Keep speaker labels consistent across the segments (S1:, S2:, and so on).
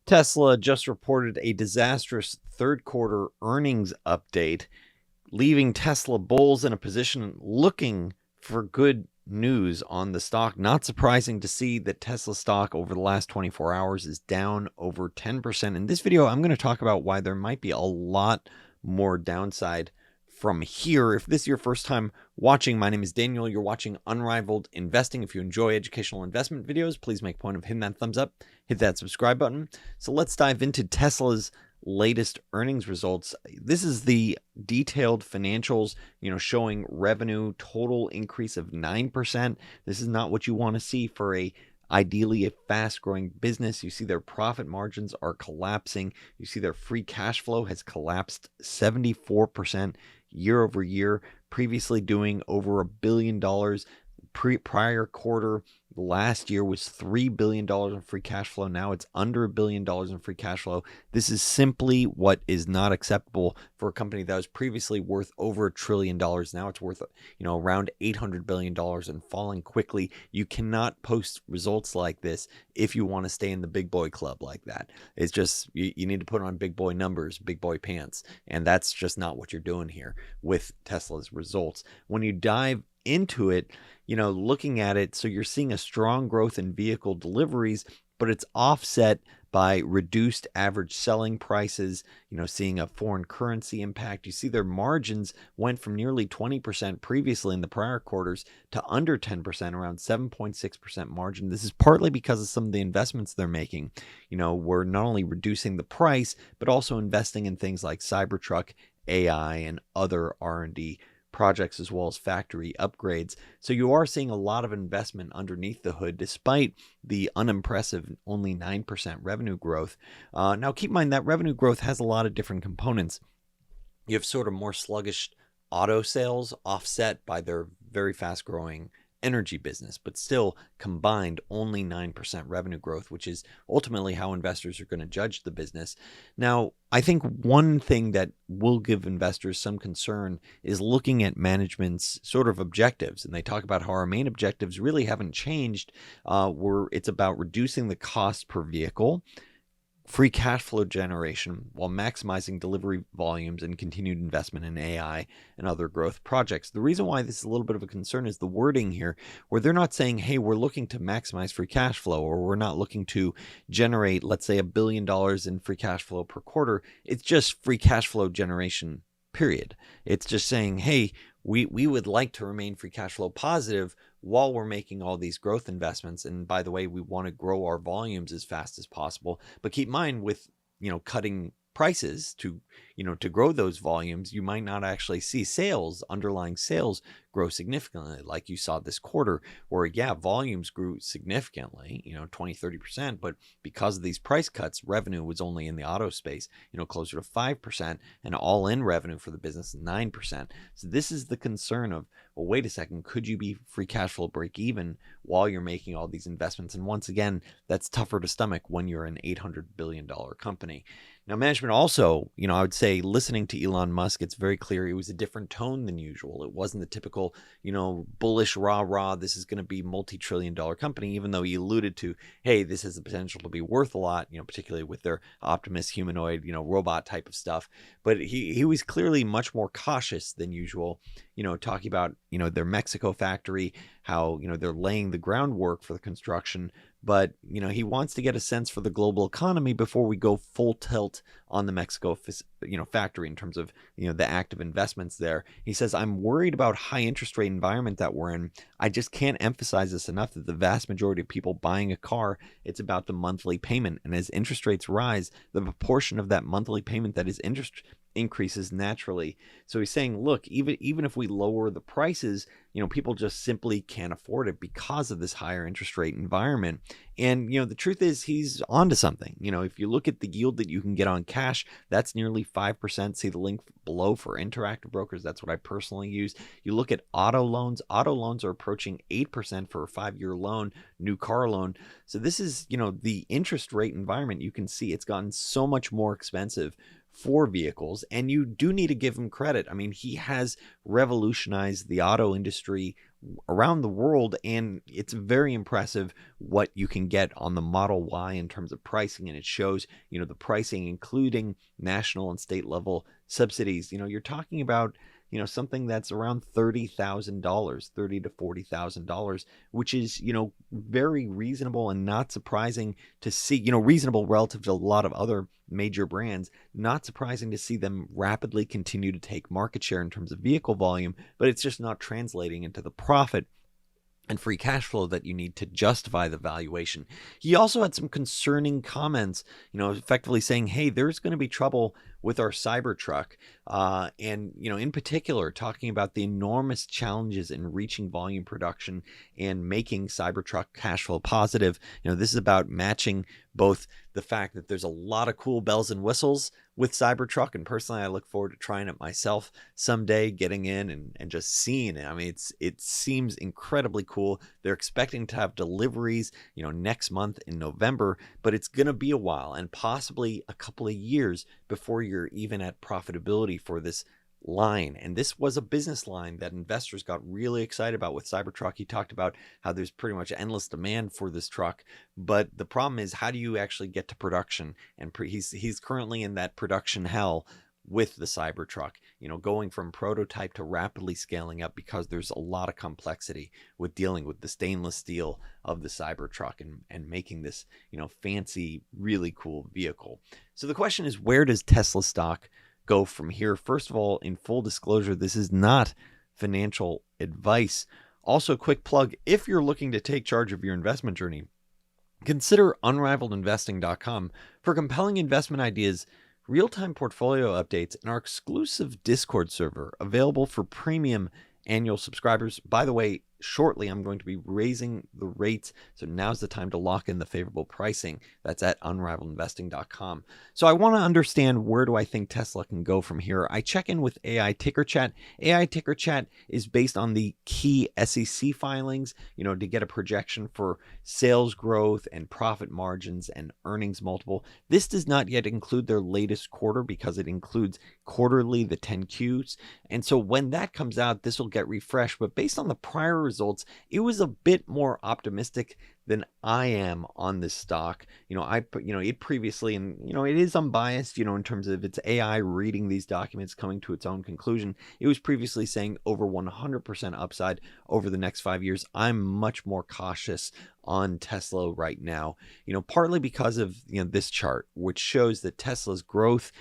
S1: Tesla just reported a disastrous third quarter earnings update, leaving Tesla bulls in a position looking for good news on the stock. Not surprising to see that Tesla stock over the last 24 hours is down over 10%. In this video, I'm going to talk about why there might be a lot more downside from here. If this is your first time watching, my name is Daniel. You're watching Unrivaled Investing. If you enjoy educational investment videos, please make a point of hitting that thumbs up, hit that subscribe button. So let's dive into Tesla's latest earnings results. This is the detailed financials, showing revenue total increase of 9%. This is not what you want to see for ideally a fast-growing business. You see their profit margins are collapsing. You see their free cash flow has collapsed 74% year over year, previously doing over $1 billion. Prior quarter last year was $3 billion in free cash flow. Now it's under $1 billion in free cash flow. This is simply what is not acceptable for a company that was previously worth over $1 trillion. Now it's worth, around $800 billion and falling quickly. You cannot post results like this if you want to stay in the big boy club like that. It's just, you need to put on big boy numbers, big boy pants. And that's just not what you're doing here with Tesla's results. When you dive into it, looking at it, so you're seeing a strong growth in vehicle deliveries, but it's offset by reduced average selling prices, seeing a foreign currency impact. You see their margins went from nearly 20% previously in the prior quarters to under 10%, around 7.6% margin. This is partly because of some of the investments they're making. We're not only reducing the price, but also investing in things like Cybertruck, AI, and other R&D projects, as well as factory upgrades. So you are seeing a lot of investment underneath the hood, despite the unimpressive only 9% revenue growth. Now, keep in mind that revenue growth has a lot of different components. You have sort of more sluggish auto sales offset by their very fast growing energy business, but still combined only 9% revenue growth, which is ultimately how investors are going to judge the business. Now, I think one thing that will give investors some concern is looking at management's sort of objectives. And they talk about how our main objectives really haven't changed. It's about reducing the cost per vehicle, free cash flow generation, while maximizing delivery volumes and continued investment in AI and other growth projects. The reason why this is a little bit of a concern is the wording here, where they're not saying, hey, we're looking to maximize free cash flow, or we're not looking to generate, let's say, $1 billion in free cash flow per quarter. It's just free cash flow generation, period. It's just saying, hey, we would like to remain free cash flow positive while we're making all these growth investments. And by the way, we want to grow our volumes as fast as possible. But keep in mind, with cutting prices to grow those volumes, you might not actually see underlying sales grow significantly like you saw this quarter, where volumes grew significantly, 20-30%, but because of these price cuts, revenue was only in the auto space, closer to 5%, and all-in revenue for the business 9%. So this is the concern of, well, wait a second, could you be free cash flow break even while you're making all these investments? And once again, that's tougher to stomach when you're an $800 billion company. Now, management also, I would say, listening to Elon Musk, it's very clear it was a different tone than usual. It wasn't the typical, bullish rah-rah, this is going to be multi-trillion-dollar company, even though he alluded to, hey, this has the potential to be worth a lot, particularly with their Optimus humanoid, robot type of stuff. But he was clearly much more cautious than usual, talking about, their Mexico factory, how, they're laying the groundwork for the construction. But, he wants to get a sense for the global economy before we go full tilt on the Mexico, factory in terms of, the active investments there. He says, I'm worried about high interest rate environment that we're in. I just can't emphasize this enough that the vast majority of people buying a car, it's about the monthly payment. And as interest rates rise, the proportion of that monthly payment that is interest increases naturally. So he's saying, look, even if we lower the prices, people just simply can't afford it because of this higher interest rate environment. And, the truth is he's onto something. If you look at the yield that you can get on cash, that's nearly 5%. See the link below for Interactive Brokers. That's what I personally use. You look at auto loans. Auto loans are approaching 8% for a 5-year loan, new car loan. So this is, the interest rate environment. You can see it's gotten so much more expensive for vehicles, and you do need to give him credit. I mean, he has revolutionized the auto industry around the world, and it's very impressive what you can get on the Model Y in terms of pricing. And it shows, the pricing, including national and state level subsidies. You're talking about, something that's around $30,000, $30,000 to $40,000, which is, very reasonable and not surprising to see, reasonable relative to a lot of other major brands. Not surprising to see them rapidly continue to take market share in terms of vehicle volume, but it's just not translating into the profit and free cash flow that you need to justify the valuation. He also had some concerning comments, effectively saying, hey, there's going to be trouble with our Cybertruck. And, in particular, talking about the enormous challenges in reaching volume production and making Cybertruck cash flow positive. This is about matching both the fact that there's a lot of cool bells and whistles with Cybertruck, and personally I look forward to trying it myself someday, getting in and just seeing it. I mean, it seems incredibly cool. They're expecting to have deliveries, next month in November, but it's going to be a while and possibly a couple of years before you're even at profitability for this line. And this was a business line that investors got really excited about with Cybertruck. He talked about how there's pretty much endless demand for this truck, but the problem is, how do you actually get to production? And he's currently in that production hell with the Cybertruck, going from prototype to rapidly scaling up, because there's a lot of complexity with dealing with the stainless steel of the Cybertruck and making this, fancy, really cool vehicle. So the question is, where does Tesla stock go from here? First of all, in full disclosure, this is not financial advice. Also, quick plug, if you're looking to take charge of your investment journey, consider unrivaledinvesting.com for compelling investment ideas, real-time portfolio updates, and our exclusive Discord server available for premium annual subscribers. By the way, shortly I'm going to be raising the rates, so now's the time to lock in the favorable pricing. That's at unrivaledinvesting.com. So I want to understand, where do I think Tesla can go from here? I check in with AI Ticker Chat. AI Ticker Chat is based on the key SEC filings, to get a projection for sales growth and profit margins and earnings multiple. This does not yet include their latest quarter, because it includes quarterly, the 10Qs. And so when that comes out, this will get refreshed. But based on the prior results, it was a bit more optimistic than I am on this stock. It previously, and it is unbiased, in terms of its AI reading these documents, coming to its own conclusion. It was previously saying over 100% upside over the next 5 years. I'm much more cautious on Tesla right now, partly because of, this chart, which shows that Tesla's growth,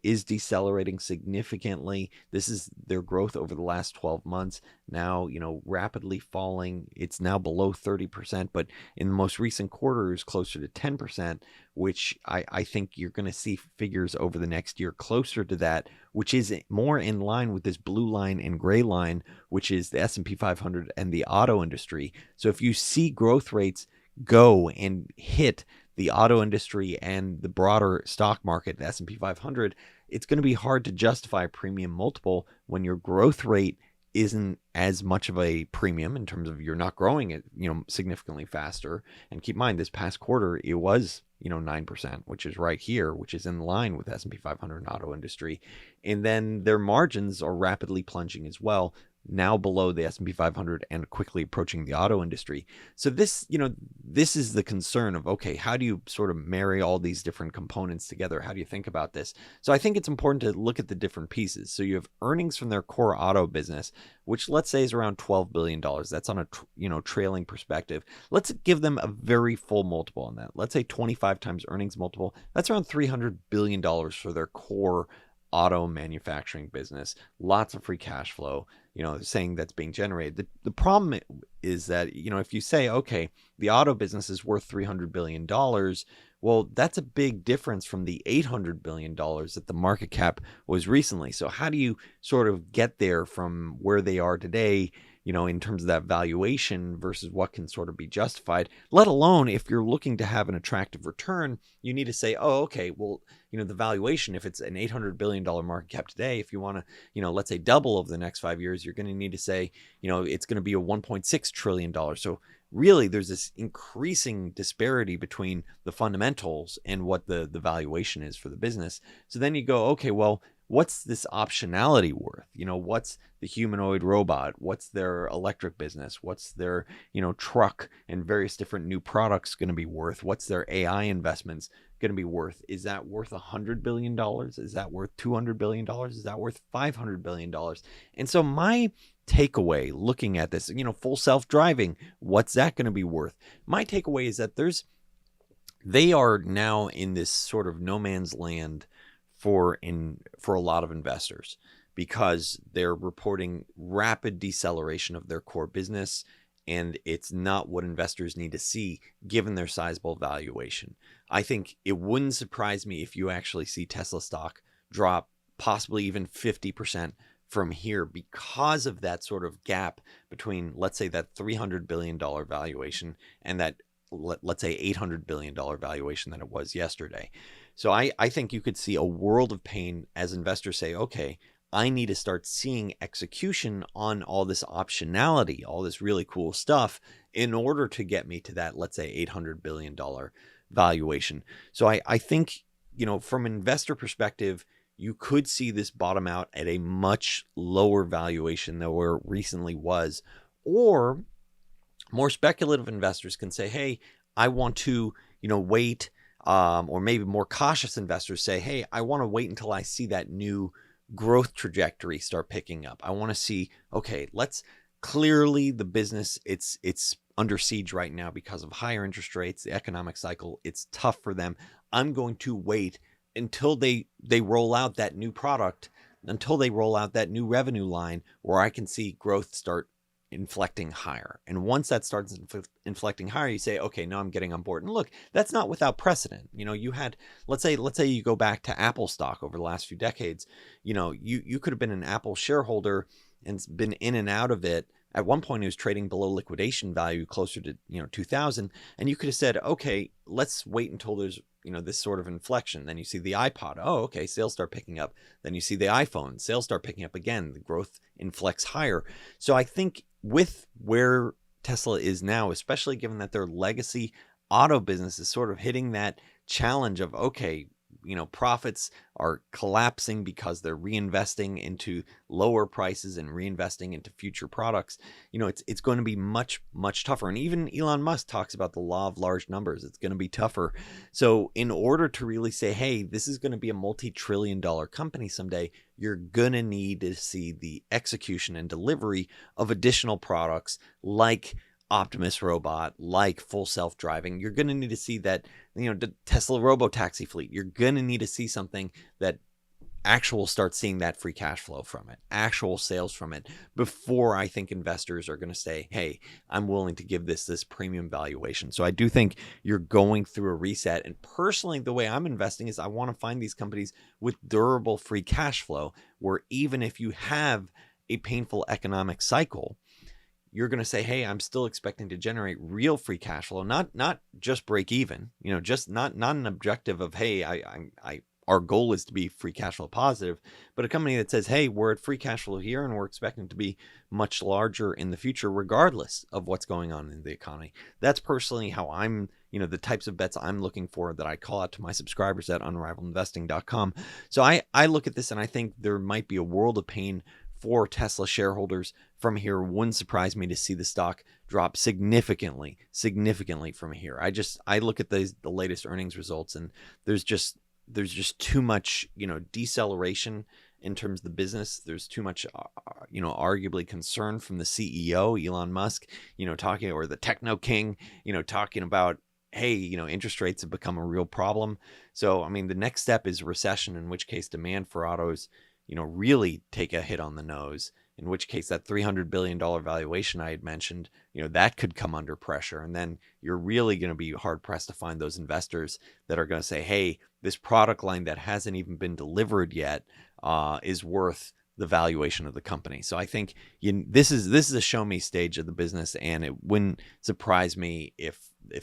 S1: is decelerating significantly. This is their growth over the last 12 months now, rapidly falling. It's now below 30%, but in the most recent quarter is closer to 10%, which I think you're going to see figures over the next year closer to that, which is more in line with this blue line and gray line, which is the S&P 500 and the auto industry. So if you see growth rates go and hit the auto industry and the broader stock market, the S&P 500, it's going to be hard to justify a premium multiple when your growth rate isn't as much of a premium, in terms of you're not growing it, significantly faster. And keep in mind, this past quarter, it was, 9%, which is right here, which is in line with S&P 500 and auto industry. And then their margins are rapidly plunging as well, now below the S&P 500 and quickly approaching the auto industry. So this, this is the concern of, okay, how do you sort of marry all these different components together? How do you think about this? So I think it's important to look at the different pieces. So you have earnings from their core auto business, which let's say is around $12 billion. That's on a trailing perspective. Let's give them a very full multiple on that. Let's say 25 times earnings multiple. That's around $300 billion for their core auto manufacturing business. Lots of free cash flow, saying that's being generated. The problem is that, if you say, okay, the auto business is worth $300 billion, well, that's a big difference from the $800 billion that the market cap was recently. So how do you sort of get there from where they are today, in terms of that valuation versus what can sort of be justified, let alone if you're looking to have an attractive return, you need to say, oh, okay, well, the valuation, if it's an $800 billion market cap today, if you want to, let's say double over the next 5 years, you're going to need to say, it's going to be a $1.6 trillion. So really, there's this increasing disparity between the fundamentals and what the valuation is for the business. So then you go, okay, well, what's this optionality worth? What's the humanoid robot? What's their electric business? What's their, truck and various different new products going to be worth? What's their AI investments going to be worth? Is that worth $100 billion? Is that worth $200 billion? Is that worth $500 billion? And so my takeaway looking at this, full self-driving, what's that going to be worth? My takeaway is that they are now in this sort of no man's land for a lot of investors, because they're reporting rapid deceleration of their core business, and it's not what investors need to see given their sizable valuation. I think it wouldn't surprise me if you actually see Tesla stock drop possibly even 50% from here because of that sort of gap between, let's say, that $300 billion valuation and that, let's say, $800 billion valuation that it was yesterday. So I think you could see a world of pain as investors say, okay, I need to start seeing execution on all this optionality, all this really cool stuff in order to get me to that, let's say, $800 billion valuation. So I think, from an investor perspective, you could see this bottom out at a much lower valuation than where it recently was. Or more speculative investors can say, hey, I want to, wait. Or maybe more cautious investors say, hey, I want to wait until I see that new growth trajectory start picking up. I want to see, okay, clearly the business, it's under siege right now because of higher interest rates, the economic cycle. It's tough for them. I'm going to wait until they roll out that new product, until they roll out that new revenue line where I can see growth start inflecting higher. And once that starts inflecting higher, you say, okay, now I'm getting on board. And look, that's not without precedent. You had, let's say you go back to Apple stock over the last few decades, you could have been an Apple shareholder and been in and out of it. At one point, it was trading below liquidation value closer to, 2000. And you could have said, okay, let's wait until there's, this sort of inflection. Then you see the iPod. Oh, okay, sales start picking up. Then you see the iPhone. Sales start picking up again. The growth inflects higher. So I think with where Tesla is now, especially given that their legacy auto business is sort of hitting that challenge of, okay, profits are collapsing because they're reinvesting into lower prices and reinvesting into future products. It's going to be much, much tougher. And even Elon Musk talks about the law of large numbers. It's going to be tougher. So in order to really say, hey, this is going to be a multi-trillion-dollar company someday, you're going to need to see the execution and delivery of additional products like Optimus robot, like full self-driving. You're going to need to see that, the Tesla robotaxi fleet. You're going to need to see something that start seeing that free cash flow from it, actual sales from it, before I think investors are going to say, hey, I'm willing to give this premium valuation. So I do think you're going through a reset. And personally, the way I'm investing is I want to find these companies with durable free cash flow, where even if you have a painful economic cycle, you're going to say, hey, I'm still expecting to generate real free cash flow, not just break even, just not an objective of, hey, our goal is to be free cash flow positive, but a company that says, hey, we're at free cash flow here and we're expecting to be much larger in the future, regardless of what's going on in the economy. That's personally how I'm, the types of bets I'm looking for that I call out to my subscribers at unrivaledinvesting.com. So I look at this and I think there might be a world of pain for Tesla shareholders from here. Wouldn't surprise me to see the stock drop significantly from here. I look at the latest earnings results, and there's just too much, deceleration in terms of the business. There's too much, arguably concern from the CEO, Elon Musk, talking, or the techno king, talking about, hey, interest rates have become a real problem. So, I mean, the next step is recession, in which case demand for autos, really take a hit on the nose, in which case that $300 billion valuation I had mentioned, that could come under pressure. And then you're really going to be hard pressed to find those investors that are going to say, hey, this product line that hasn't even been delivered yet is worth the valuation of the company. So I think this is a show me stage of the business, and it wouldn't surprise me if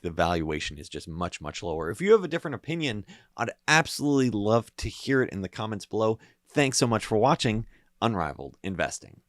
S1: the valuation is just much, much lower. If you have a different opinion, I'd absolutely love to hear it in the comments below. Thanks so much for watching Unrivaled Investing.